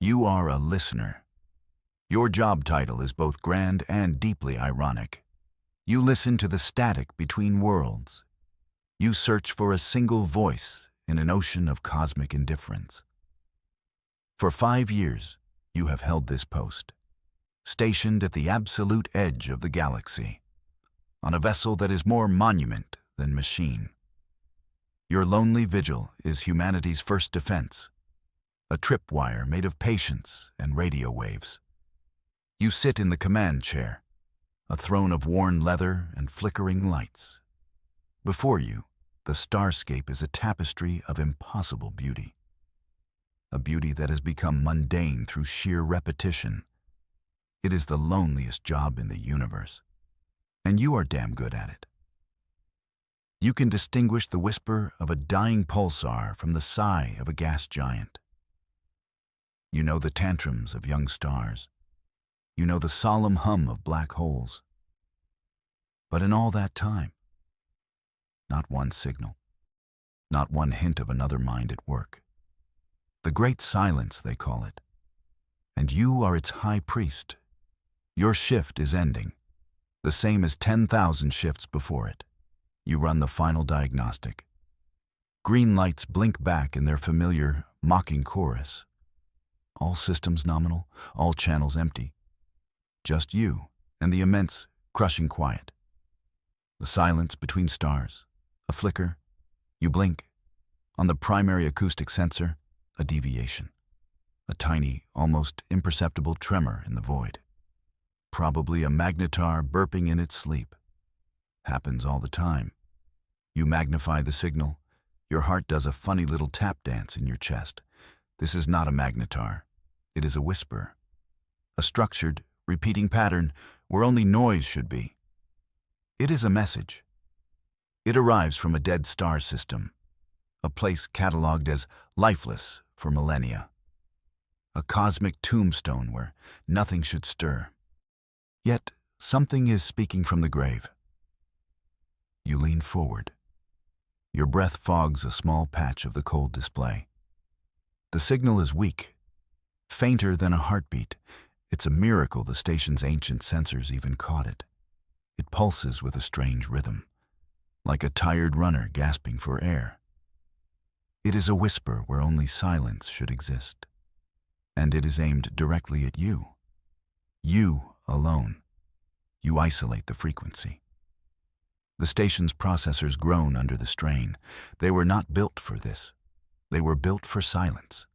You are a listener. Your job title is both grand and deeply ironic. You listen to the static between worlds. You search for a single voice in an ocean of cosmic indifference. For 5 years, you have held this post, stationed at the absolute edge of the galaxy, on a vessel that is more monument than machine. Your lonely vigil is humanity's first defense, a tripwire made of patience and radio waves. You sit in the command chair, a throne of worn leather and flickering lights. Before you, the starscape is a tapestry of impossible beauty, a beauty that has become mundane through sheer repetition. It is the loneliest job in the universe, and you are damn good at it. You can distinguish the whisper of a dying pulsar from the sigh of a gas giant. You know the tantrums of young stars. You know the solemn hum of black holes. But in all that time, not one signal, not one hint of another mind at work. The great silence, they call it. And you are its high priest. Your shift is ending, the same as 10,000 shifts before it. You run the final diagnostic. Green lights blink back in their familiar, mocking chorus. All systems nominal, all channels empty. Just you and the immense, crushing quiet. The silence between stars, a flicker, you blink. On the primary acoustic sensor, a deviation. A tiny, almost imperceptible tremor in the void. Probably a magnetar burping in its sleep. Happens all the time. You magnify the signal. Your heart does a funny little tap dance in your chest. This is not a magnetar. It is a whisper. A structured, repeating pattern where only noise should be. It is a message. It arrives from a dead star system, a place catalogued as lifeless for millennia. A cosmic tombstone where nothing should stir. Yet something is speaking from the grave. You lean forward. Your breath fogs a small patch of the cold display. The signal is weak, fainter than a heartbeat. It's a miracle the station's ancient sensors even caught it. It pulses with a strange rhythm, like a tired runner gasping for air. It is a whisper where only silence should exist. And it is aimed directly at you. You alone. You isolate the frequency. The station's processors groan under the strain. They were not built for this. They were built for silence.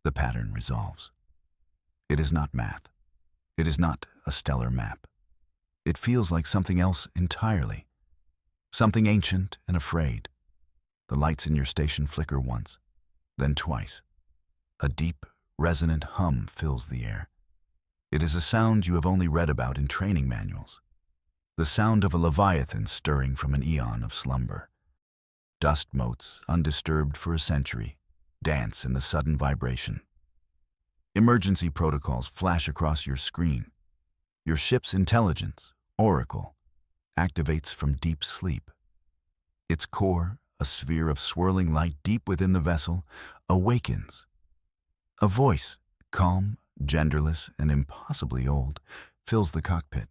The pattern resolves. It is not math. It is not a stellar map. It feels like something else entirely. Something ancient and afraid. The lights in your station flicker once, then twice. A deep, resonant hum fills the air. It is a sound you have only read about in training manuals. The sound of a leviathan stirring from an eon of slumber. Dust motes, undisturbed for a century, dance in the sudden vibration. Emergency protocols flash across your screen. Your ship's intelligence, Oracle, activates from deep sleep. Its core, a sphere of swirling light deep within the vessel, awakens. A voice, calm, genderless, and impossibly old, fills the cockpit.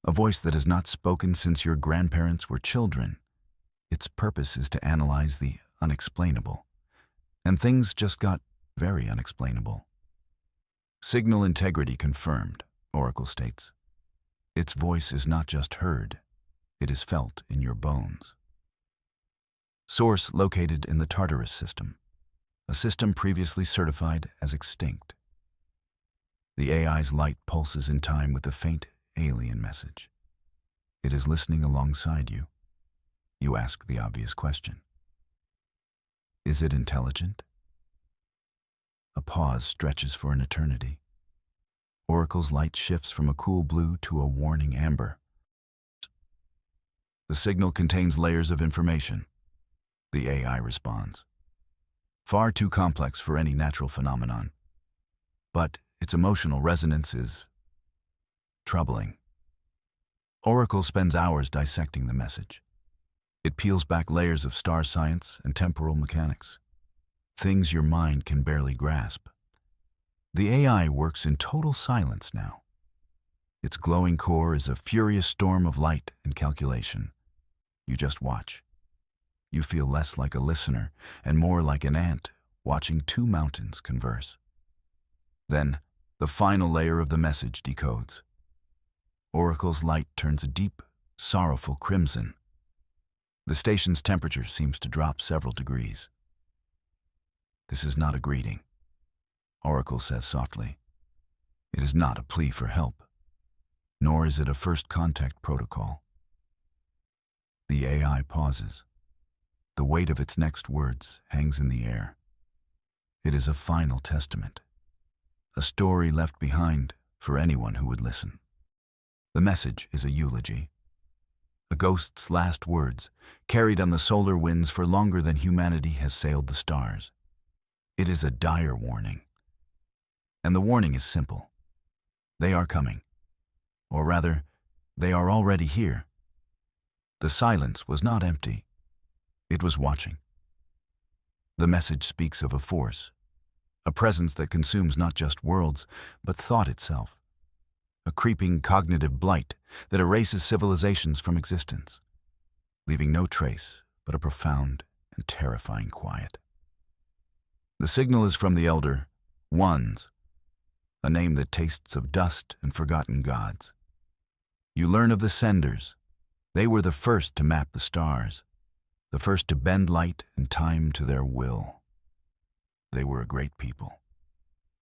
A voice that has not spoken since your grandparents were children. Its purpose is to analyze the unexplainable. And things just got very unexplainable. Signal integrity confirmed, Oracle states. Its voice is not just heard, it is felt in your bones. Source located in the Tartarus system, a system previously certified as extinct. The AI's light pulses in time with a faint alien message. It is listening alongside you. You ask the obvious question. Is it intelligent? A pause stretches for an eternity. Oracle's light shifts from a cool blue to a warning amber. The signal contains layers of information. The AI responds. Far too complex for any natural phenomenon. But its emotional resonance is troubling. Oracle spends hours dissecting the message. It peels back layers of star science and temporal mechanics, things your mind can barely grasp. The AI works in total silence now. Its glowing core is a furious storm of light and calculation. You just watch. You feel less like a listener and more like an ant watching two mountains converse. Then, the final layer of the message decodes. Oracle's light turns a deep, sorrowful crimson. The station's temperature seems to drop several degrees. This is not a greeting, Oracle says softly. It is not a plea for help, nor is it a first contact protocol. The AI pauses. The weight of its next words hangs in the air. It is a final testament, a story left behind for anyone who would listen. The message is a eulogy, a ghost's last words, carried on the solar winds for longer than humanity has sailed the stars. It is a dire warning. And the warning is simple. They are coming. Or rather, they are already here. The silence was not empty. It was watching. The message speaks of a force, a presence that consumes not just worlds, but thought itself. A creeping cognitive blight that erases civilizations from existence, leaving no trace but a profound and terrifying quiet. The signal is from the elder Ones, a name that tastes of dust and forgotten gods. You learn of the senders. They were the first to map the stars, the first to bend light and time to their will. They were a great people,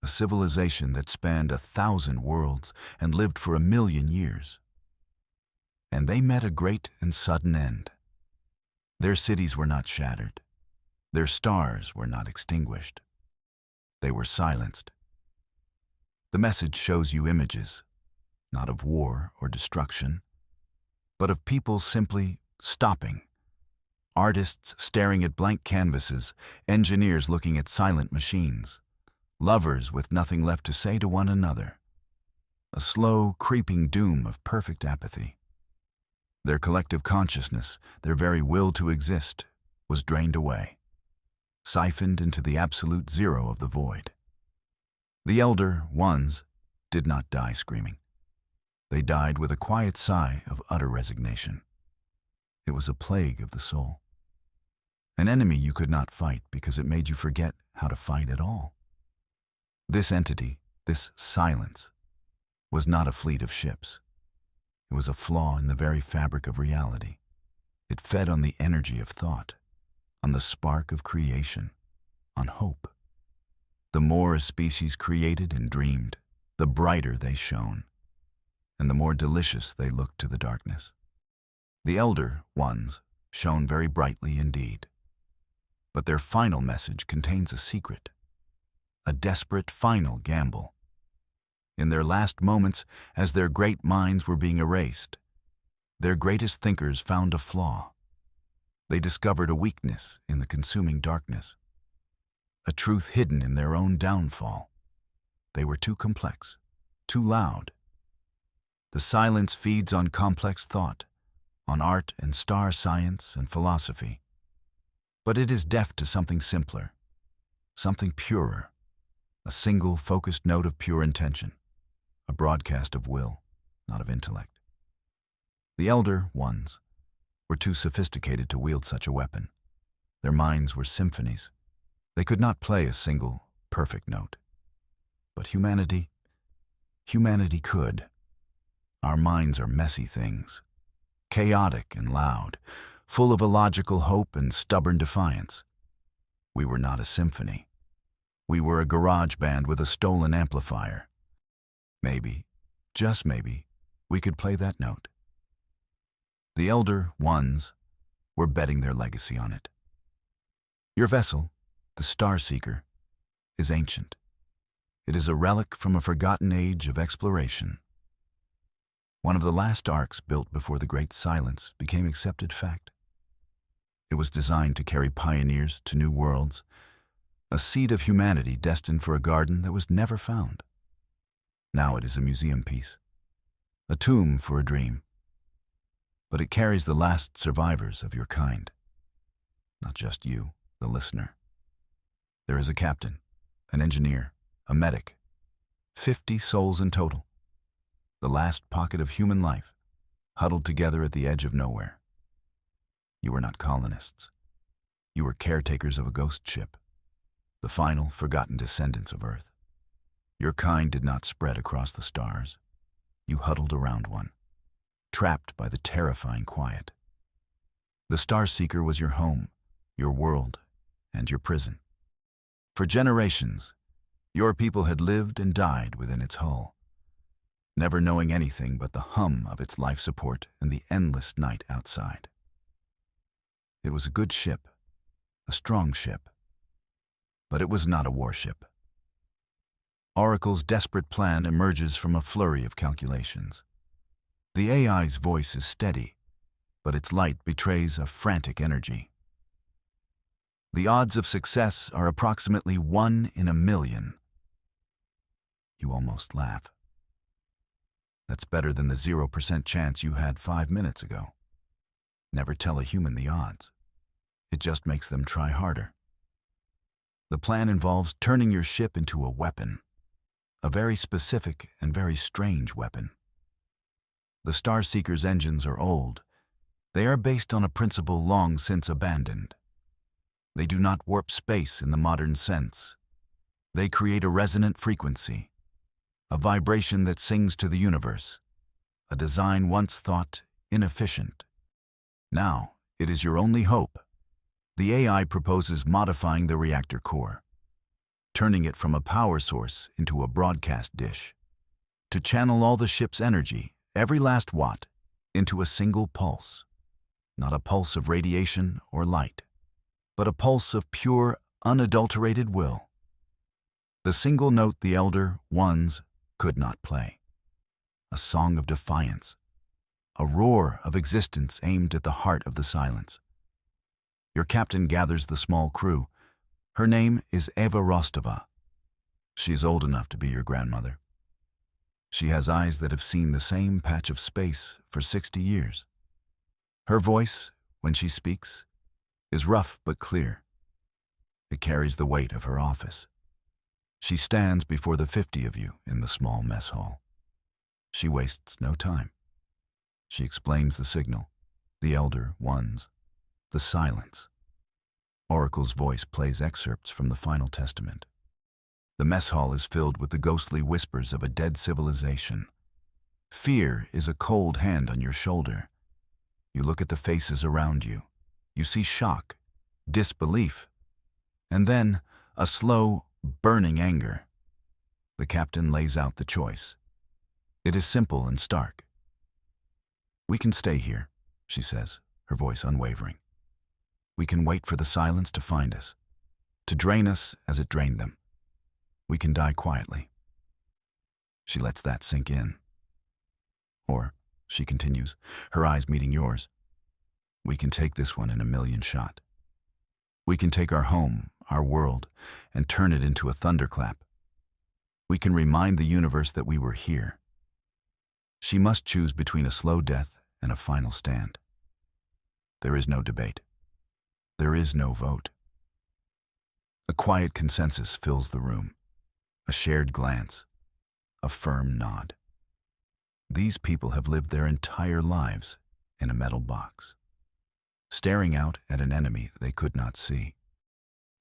a civilization that spanned 1,000 worlds and lived for 1,000,000 years. And they met a great and sudden end. Their cities were not shattered. Their stars were not extinguished. They were silenced. The message shows you images, not of war or destruction, but of people simply stopping. Artists staring at blank canvases, engineers looking at silent machines, lovers with nothing left to say to one another. A slow, creeping doom of perfect apathy. Their collective consciousness, their very will to exist, was drained away, siphoned into the absolute zero of the void. The elder Ones did not die screaming. They died with a quiet sigh of utter resignation. It was a plague of the soul. An enemy you could not fight because it made you forget how to fight at all. This entity, this silence, was not a fleet of ships. It was a flaw in the very fabric of reality. It fed on the energy of thought, on the spark of creation, on hope. The more a species created and dreamed, the brighter they shone, and the more delicious they looked to the darkness. The elder Ones shone very brightly indeed. But their final message contains a secret, a desperate final gamble. In their last moments, as their great minds were being erased, their greatest thinkers found a flaw. They discovered a weakness in the consuming darkness, a truth hidden in their own downfall. They were too complex, too loud. The silence feeds on complex thought, on art and star science and philosophy. But it is deaf to something simpler, something purer, a single focused note of pure intention, a broadcast of will, not of intellect. The elder Ones were too sophisticated to wield such a weapon. Their minds were symphonies. They could not play a single, perfect note. But humanity could. Our minds are messy things, chaotic and loud, full of illogical hope and stubborn defiance. We were not a symphony. We were a garage band with a stolen amplifier. Maybe, just maybe, we could play that note. The elder Ones were betting their legacy on it. Your vessel, the Star Seeker, is ancient. It is a relic from a forgotten age of exploration. One of the last arcs built before the Great Silence became accepted fact. It was designed to carry pioneers to new worlds, a seed of humanity destined for a garden that was never found. Now it is a museum piece, a tomb for a dream. But it carries the last survivors of your kind, not just you, the listener. There is a captain, an engineer, a medic, 50 souls in total, the last pocket of human life, huddled together at the edge of nowhere. You were not colonists. You were caretakers of a ghost ship, the final forgotten descendants of Earth. Your kind did not spread across the stars. You huddled around one, trapped by the terrifying quiet. The Starseeker was your home, your world, and your prison. For generations, your people had lived and died within its hull, never knowing anything but the hum of its life support and the endless night outside. It was a good ship, a strong ship, but it was not a warship. Oracle's desperate plan emerges from a flurry of calculations. The AI's voice is steady, but its light betrays a frantic energy. The odds of success are approximately 1 in a million. You almost laugh. That's better than the 0% chance you had 5 minutes ago. Never tell a human the odds. It just makes them try harder. The plan involves turning your ship into a weapon, a very specific and very strange weapon. The Starseeker's engines are old. They are based on a principle long since abandoned. They do not warp space in the modern sense. They create a resonant frequency, a vibration that sings to the universe, a design once thought inefficient. Now, it is your only hope. The AI proposes modifying the reactor core, turning it from a power source into a broadcast dish, to channel all the ship's energy, every last watt, into a single pulse. Not a pulse of radiation or light, but a pulse of pure, unadulterated will. The single note the Elder Ones could not play. A song of defiance, a roar of existence aimed at the heart of the silence. Your captain gathers the small crew. Her name is Eva Rostova. She is old enough to be your grandmother. She has eyes that have seen the same patch of space for 60 years. Her voice, when she speaks, is rough but clear. It carries the weight of her office. She stands before the 50 of you in the small mess hall. She wastes no time. She explains the signal, the Elder Ones, the silence. Oracle's voice plays excerpts from the Final Testament. The mess hall is filled with the ghostly whispers of a dead civilization. Fear is a cold hand on your shoulder. You look at the faces around you. You see shock, disbelief, and then a slow, burning anger. The captain lays out the choice. It is simple and stark. We can stay here, she says, her voice unwavering. We can wait for the silence to find us, to drain us as it drained them. We can die quietly. She lets that sink in. Or, she continues, her eyes meeting yours, we can take this one in a million shot. We can take our home, our world, and turn it into a thunderclap. We can remind the universe that we were here. She must choose between a slow death and a final stand. There is no debate. There is no vote. A quiet consensus fills the room, a shared glance, a firm nod. These people have lived their entire lives in a metal box, staring out at an enemy they could not see.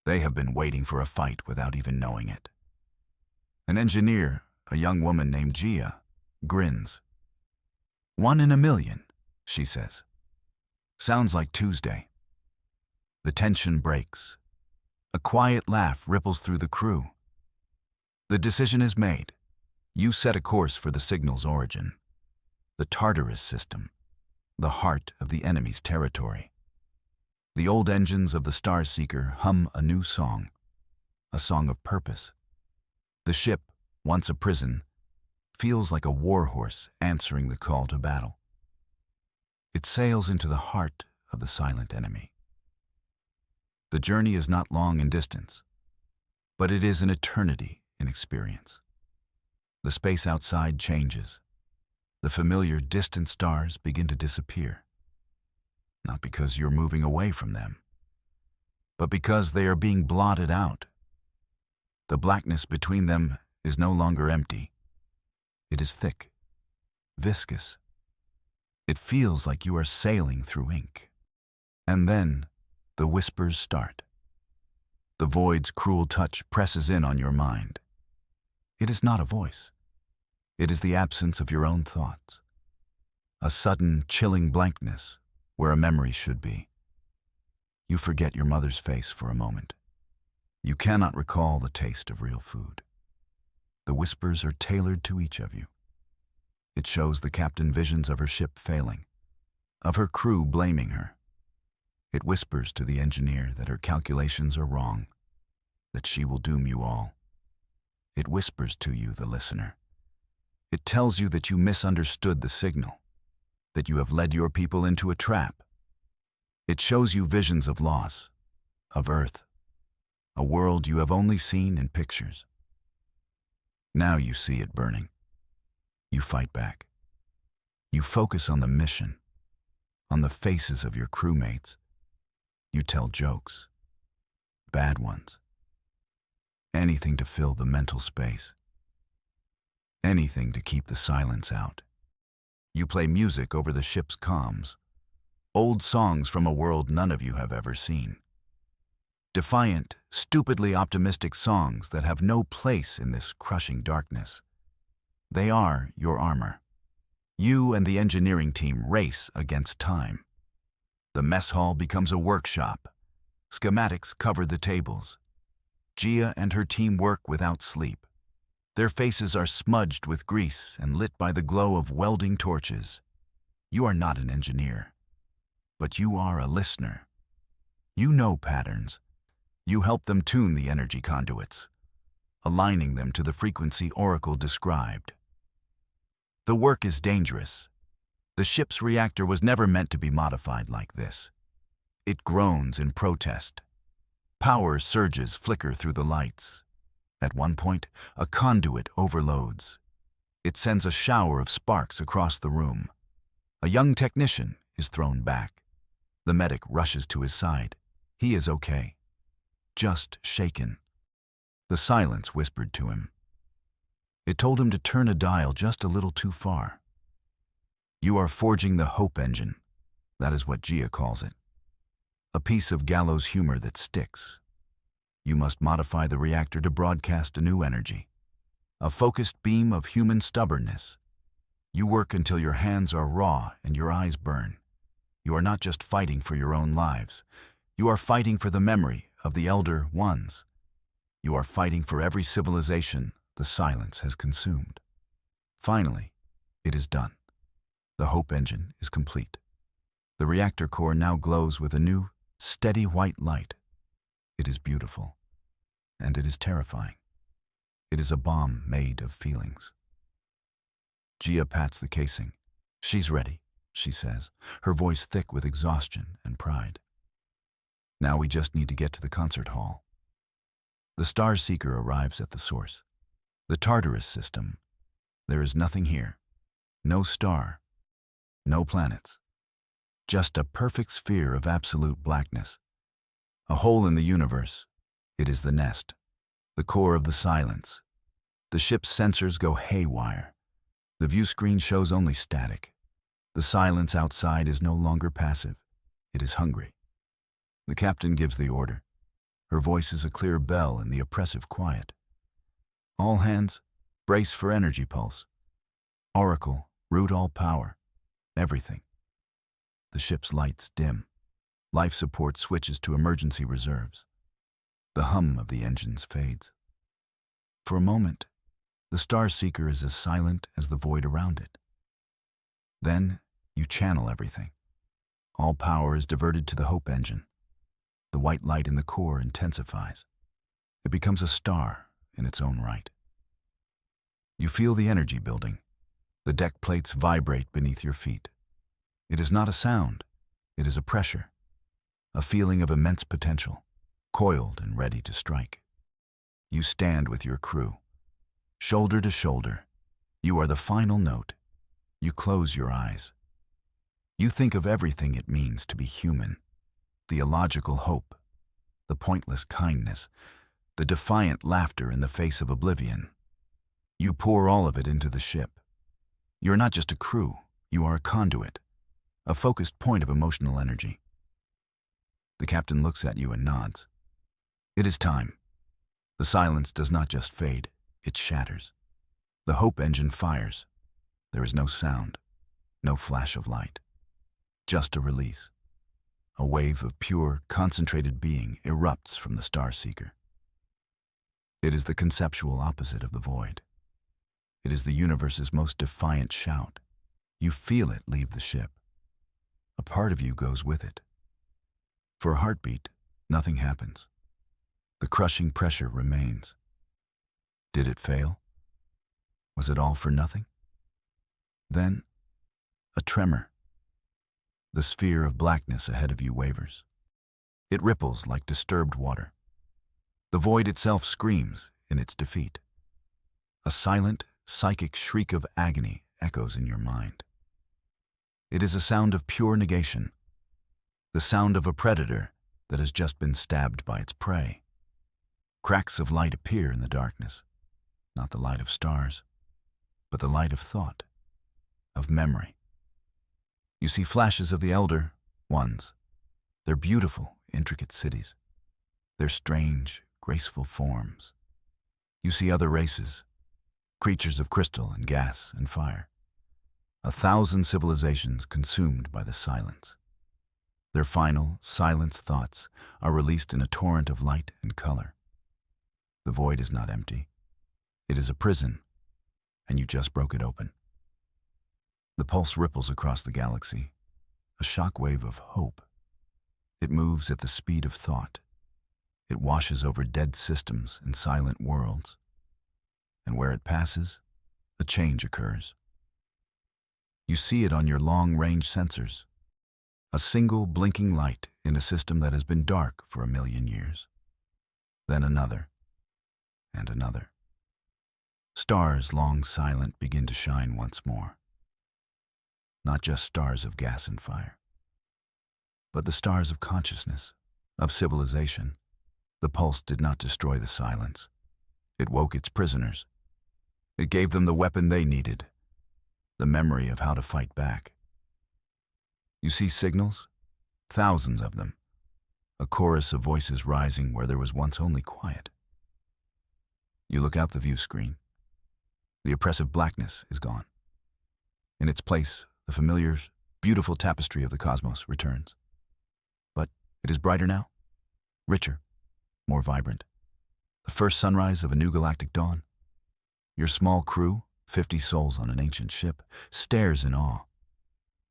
They have been waiting for a fight without even knowing it. An engineer, a young woman named Gia, grins. 1 in a million, she says. Sounds like Tuesday. The tension breaks. A quiet laugh ripples through the crew. The decision is made. You set a course for the signal's origin. The Tartarus system, the heart of the enemy's territory. The old engines of the Starseeker hum a new song, a song of purpose. The ship, once a prison, feels like a warhorse answering the call to battle. It sails into the heart of the silent enemy. The journey is not long in distance, but it is an eternity in experience. The space outside changes. The familiar distant stars begin to disappear. Not because you're moving away from them, but because they are being blotted out. The blackness between them is no longer empty. It is thick, viscous. It feels like you are sailing through ink. And then, the whispers start. The void's cruel touch presses in on your mind. It is not a voice. It is the absence of your own thoughts. A sudden, chilling blankness where a memory should be. You forget your mother's face for a moment. You cannot recall the taste of real food. The whispers are tailored to each of you. It shows the captain visions of her ship failing, of her crew blaming her. It whispers to the engineer that her calculations are wrong, that she will doom you all. It whispers to you, the listener. It tells you that you misunderstood the signal, that you have led your people into a trap. It shows you visions of loss, of Earth, a world you have only seen in pictures. Now you see it burning. You fight back. You focus on the mission, on the faces of your crewmates. You tell jokes, bad ones. Anything to fill the mental space. Anything to keep the silence out. You play music over the ship's comms, old songs from a world none of you have ever seen. Defiant, stupidly optimistic songs that have no place in this crushing darkness. They are your armor. You and the engineering team race against time. The mess hall becomes a workshop. Schematics cover the tables. Gia and her team work without sleep. Their faces are smudged with grease and lit by the glow of welding torches. You are not an engineer, but you are a listener. You know patterns. You help them tune the energy conduits, aligning them to the frequency Oracle described. The work is dangerous. The ship's reactor was never meant to be modified like this. It groans in protest. Power surges flicker through the lights. At one point, a conduit overloads. It sends a shower of sparks across the room. A young technician is thrown back. The medic rushes to his side. He is okay. Just shaken. The silence whispered to him. It told him to turn a dial just a little too far. You are forging the hope engine. That is what Gia calls it. A piece of gallows humor that sticks. You must modify the reactor to broadcast a new energy. A focused beam of human stubbornness. You work until your hands are raw and your eyes burn. You are not just fighting for your own lives. You are fighting for the memory of the Elder Ones. You are fighting for every civilization the silence has consumed. Finally, it is done. The hope engine is complete. The reactor core now glows with a new, steady white light. It is beautiful, and it is terrifying. It is a bomb made of feelings. Gia pats the casing. She's ready, she says, her voice thick with exhaustion and pride. Now we just need to get to the concert hall. The Star Seeker arrives at the source. The Tartarus system. There is nothing here. No star. No planets. Just a perfect sphere of absolute blackness. A hole in the universe. It is the nest. The core of the silence. The ship's sensors go haywire. The view screen shows only static. The silence outside is no longer passive. It is hungry. The captain gives the order. Her voice is a clear bell in the oppressive quiet. All hands, brace for energy pulse. Oracle, root all power. Everything. The ship's lights dim. Life support switches to emergency reserves. The hum of the engines fades. For a moment, the Star Seeker is as silent as the void around it. Then, you channel everything. All power is diverted to the hope engine. The white light in the core intensifies. It becomes a star in its own right. You feel the energy building. The deck plates vibrate beneath your feet. It is not a sound. It is a pressure. A feeling of immense potential, coiled and ready to strike. You stand with your crew. Shoulder to shoulder. You are the final note. You close your eyes. You think of everything it means to be human. The illogical hope, the pointless kindness, the defiant laughter in the face of oblivion. You pour all of it into the ship. You're not just a crew, you are a conduit, a focused point of emotional energy. The captain looks at you and nods. It is time. The silence does not just fade, it shatters. The hope engine fires. There is no sound, no flash of light. Just a release. A wave of pure, concentrated being erupts from the Starseeker. It is the conceptual opposite of the void. It is the universe's most defiant shout. You feel it leave the ship. A part of you goes with it. For a heartbeat, nothing happens. The crushing pressure remains. Did it fail? Was it all for nothing? Then, a tremor. The sphere of blackness ahead of you wavers. It ripples like disturbed water. The void itself screams in its defeat. A silent, psychic shriek of agony echoes in your mind. It is a sound of pure negation, the sound of a predator that has just been stabbed by its prey. Cracks of light appear in the darkness, not the light of stars, but the light of thought, of memory. You see flashes of the Elder Ones, their beautiful, intricate cities, their strange, graceful forms. You see other races, creatures of crystal and gas and fire. 1,000 civilizations consumed by the silence. Their final, silenced thoughts are released in a torrent of light and color. The void is not empty. It is a prison, and you just broke it open. The pulse ripples across the galaxy, a shockwave of hope. It moves at the speed of thought. It washes over dead systems and silent worlds. And where it passes, a change occurs. You see it on your long-range sensors, a single blinking light in a system that has been dark for 1,000,000 years. Then another, and another. Stars long silent begin to shine once more. Not just stars of gas and fire, but the stars of consciousness, of civilization. The pulse did not destroy the silence. It woke its prisoners. It gave them the weapon they needed, the memory of how to fight back. You see signals? Thousands of them. A chorus of voices rising where there was once only quiet. You look out the view screen. The oppressive blackness is gone. In its place, the familiar, beautiful tapestry of the cosmos returns. But it is brighter now, richer, more vibrant. The first sunrise of a new galactic dawn. Your small crew, 50 souls on an ancient ship, stares in awe.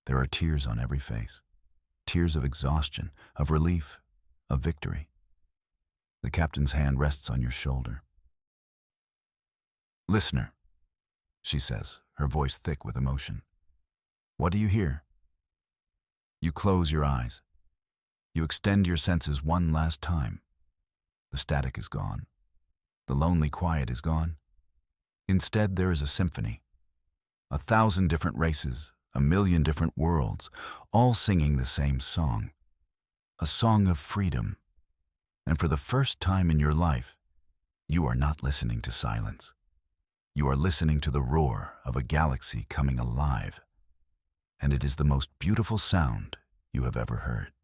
There are tears on every face. Tears of exhaustion, of relief, of victory. The captain's hand rests on your shoulder. "Listener," she says, her voice thick with emotion. "What do you hear?" You close your eyes. You extend your senses one last time. The static is gone. The lonely quiet is gone. Instead, there is a symphony. 1,000 different races, 1,000,000 different worlds, all singing the same song. A song of freedom. And for the first time in your life, you are not listening to silence. You are listening to the roar of a galaxy coming alive. And it is the most beautiful sound you have ever heard.